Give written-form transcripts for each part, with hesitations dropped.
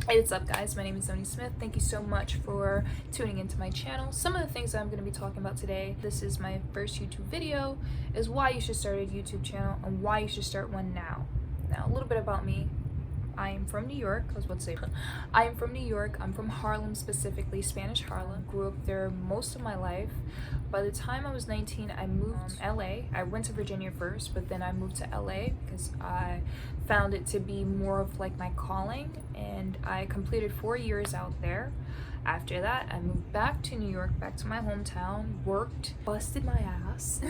Hey, what's up guys? My name is Zoni Smith. Thank you so much for tuning into my channel. Some of the things that I'm going to be talking about today, this is my first YouTube video, is why you should start a YouTube channel and why you should start one now. Now, a little bit about me. I am from New York. I was about to say, I am from New York. I'm from Harlem, specifically Spanish Harlem. Grew up there most of my life. By the time I was 19, I moved to LA. I went to Virginia first, but then I moved to LA because I found it to be more of like my calling, and I completed 4 years out there. After that, I moved back to New York, back to my hometown, worked, busted my ass.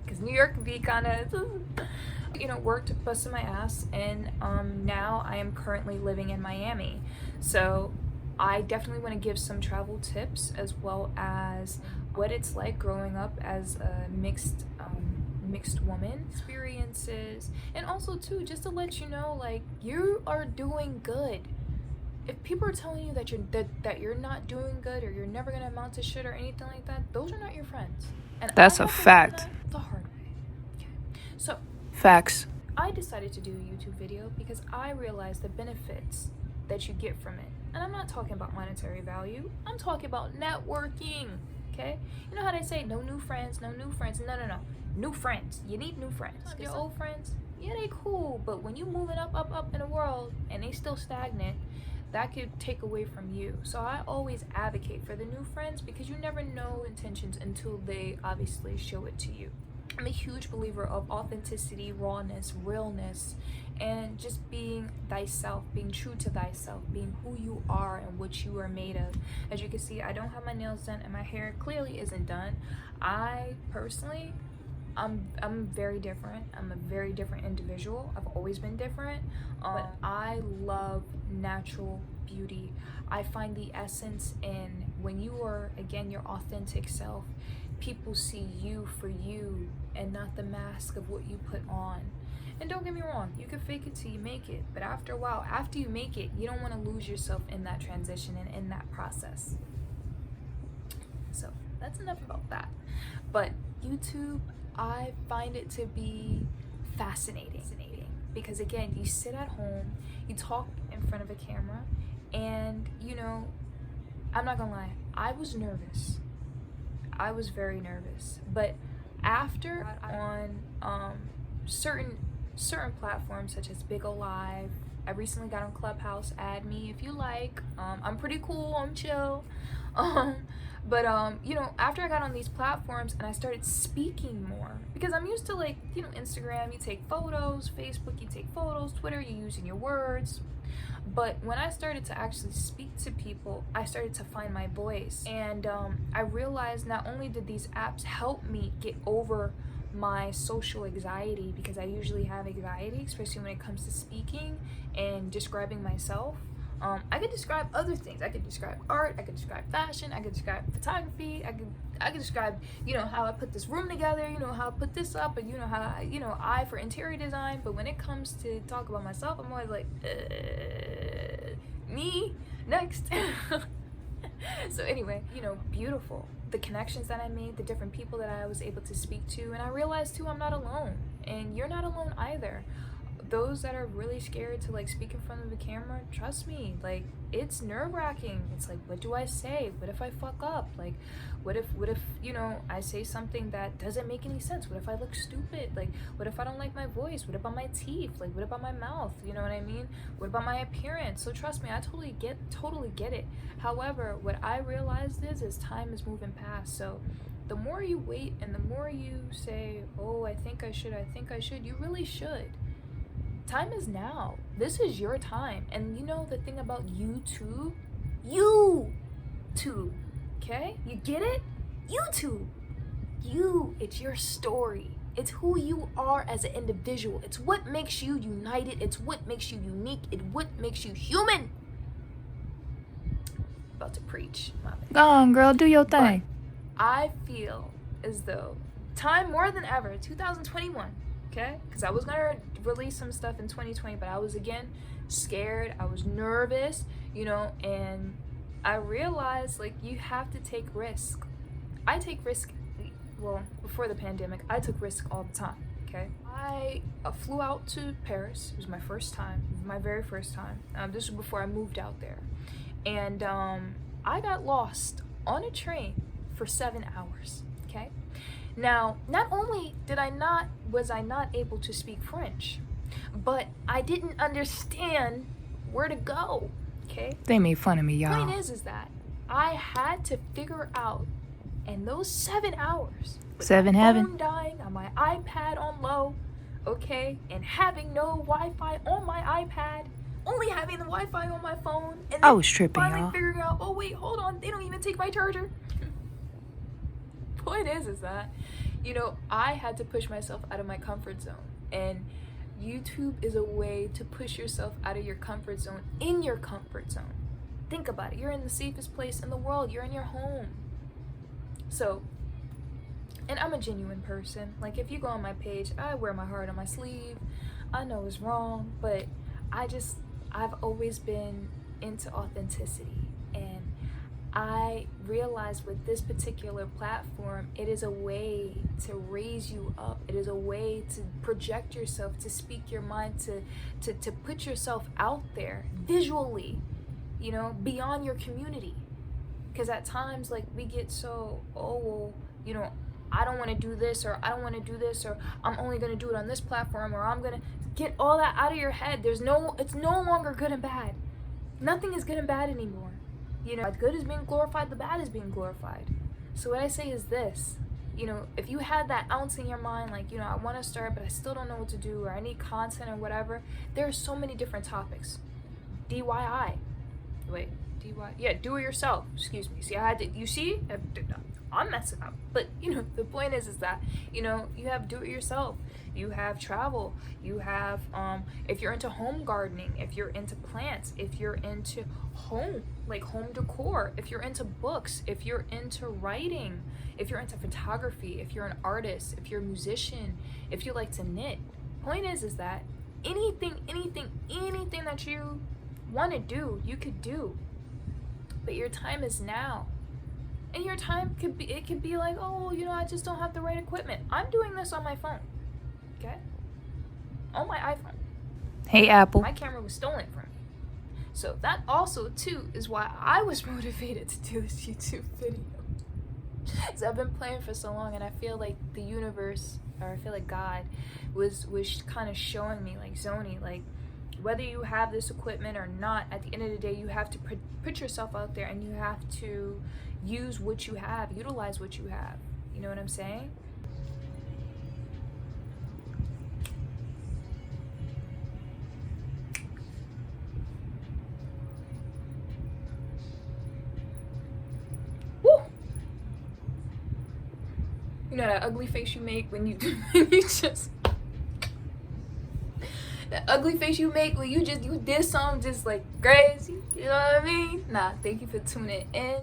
Because New York can be kind of, worked, busted my ass, and now I am currently living in Miami. So I definitely want to give some travel tips as well as what it's like growing up as a mixed woman, experiences, and also too, just to let you know, like, you are doing good. If people are telling you that you're not doing good or you're never gonna amount to shit or anything like that, those are not your friends. And that's a fact. The hard way. Okay. So Facts. I decided to do a YouTube video because I realized the benefits that you get from it. And I'm not talking about monetary value. I'm talking about networking. Okay? You know how they say no new friends, no new friends. No. New friends. You need new friends. Your old friends, yeah, they cool, but when you moving up in the world and they still stagnant, that could take away from you. So I always advocate for the new friends because you never know intentions until they obviously show it to you. I'm a huge believer of authenticity, rawness, realness, and just being thyself, being true to thyself, being who you are and what you are made of. As you can see, I don't have my nails done and my hair clearly isn't done. I personally, I'm very different. I'm a very different individual. I've always been different, but I love natural beauty. I find the essence in when you are, again, your authentic self. People see you for you and not the mask of what you put on. And don't get me wrong, you can fake it till you make it, but after a while, after you make it, you don't want to lose yourself in that transition and in that process. So that's enough about that. But YouTube, I find it to be fascinating because, again, you sit at home, you talk in front of a camera, and I'm not gonna lie, I was nervous. I was very nervous, but after on certain platforms such as Big O Live, I recently got on Clubhouse. Add me if you like. I'm pretty cool. I'm chill. But after I got on these platforms and I started speaking more, because I'm used to Instagram, you take photos, Facebook, you take photos, Twitter, you're using your words. But when I started to actually speak to people, I started to find my voice. And I realized not only did these apps help me get over my social anxiety, because I usually have anxiety, especially when it comes to speaking and describing myself. I could describe other things. I could describe art, I could describe fashion, I could describe photography, I could describe, how I put this room together, how I put this up, and how I for interior design. But when it comes to talk about myself, I'm always like, me next. So anyway, beautiful. The connections that I made, the different people that I was able to speak to, and I realized too, I'm not alone, and you're not alone either. Those that are really scared to speak in front of the camera, trust me, it's nerve-wracking. It's like, what do I say? What if I fuck up? What if I say something that doesn't make any sense? What if I look stupid? What if I don't like my voice? What about my teeth? What about my mouth? You know what I mean? What about my appearance? So trust me, I totally get it. However, what I realized is time is moving past. So the more you wait and the more you say, oh, I think I should, you really should. Time is now. This is your time. And the thing about YouTube, okay? You get it? YouTube. It's your story. It's who you are as an individual. It's what makes you united. It's what makes you unique. It's what makes you human. About to preach. Go on, girl, do your thing. But I feel as though time more than ever, 2021, okay? Because I was gonna release some stuff in 2020, but I was again scared. I was nervous, and I realized you have to take risk. I take risk. Well, before the pandemic, I took risk all the time. okay? I flew out to Paris. It was my first time, my very first time. This was before I moved out there. And I got lost on a train for 7 hours, okay? Now, not only was I not able to speak French, but I didn't understand where to go, okay? They made fun of me, y'all. Point is that I had to figure out in those 7 hours, with Seven my heaven. phone dying on my iPad on low, okay, and having no Wi-Fi on my iPad, only having the Wi-Fi on my phone, and I then was tripping, finally y'all. figuring out, oh wait, hold on, they don't even take my charger. Point is that, you know, I had to push myself out of my comfort zone, and YouTube is a way to push yourself out of your comfort zone, in your comfort zone. Think about it. You're in the safest place in the world. You're in your home. So, and I'm a genuine person. Like, if you go on my page, I wear my heart on my sleeve. I know it's wrong, but I've always been into authenticity. And I realized with this particular platform, it is a way to raise you up. It is a way to project yourself, to speak your mind, to put yourself out there visually, you know, beyond your community. Because at times, like, we get so, oh, well, you know, I don't want to do this, or I don't want to do this, or I'm only going to do it on this platform, or I'm going to get all that out of your head. It's no longer good and bad. Nothing is good and bad anymore. You know, the good is being glorified, the bad is being glorified. So what I say is this, you know, if you had that ounce in your mind, like, you know, I want to start, but I still don't know what to do, or I need content or whatever, there are so many different topics. DIY. Wait, DIY? Yeah, do it yourself. Excuse me. See, I had to, you see? I'm messing up. But, you know, the point is that, you know, you have do it yourself. You have travel. You have, if you're into home gardening, if you're into plants, if you're into home decor, if you're into books, if you're into writing, if you're into photography, if you're an artist, if you're a musician, if you like to knit. Point is that anything that you want to do, you could do. But your time is now. And your time could be like, oh, you know, I just don't have the right equipment. I'm doing this on my phone, okay? On my iPhone. Hey, Apple. My camera was stolen from me. So that also, too, is why I was motivated to do this YouTube video. So I've been playing for so long, and I feel like the universe, or I feel like God, was kind of showing me, like, Zoni, like, whether you have this equipment or not, at the end of the day, you have to put yourself out there, and you have to use what you have, utilize what you have. You know what I'm saying? Woo! You know that ugly face you make when you just that ugly face you make when you did something just like crazy, you know what I mean? Nah, thank you for tuning in.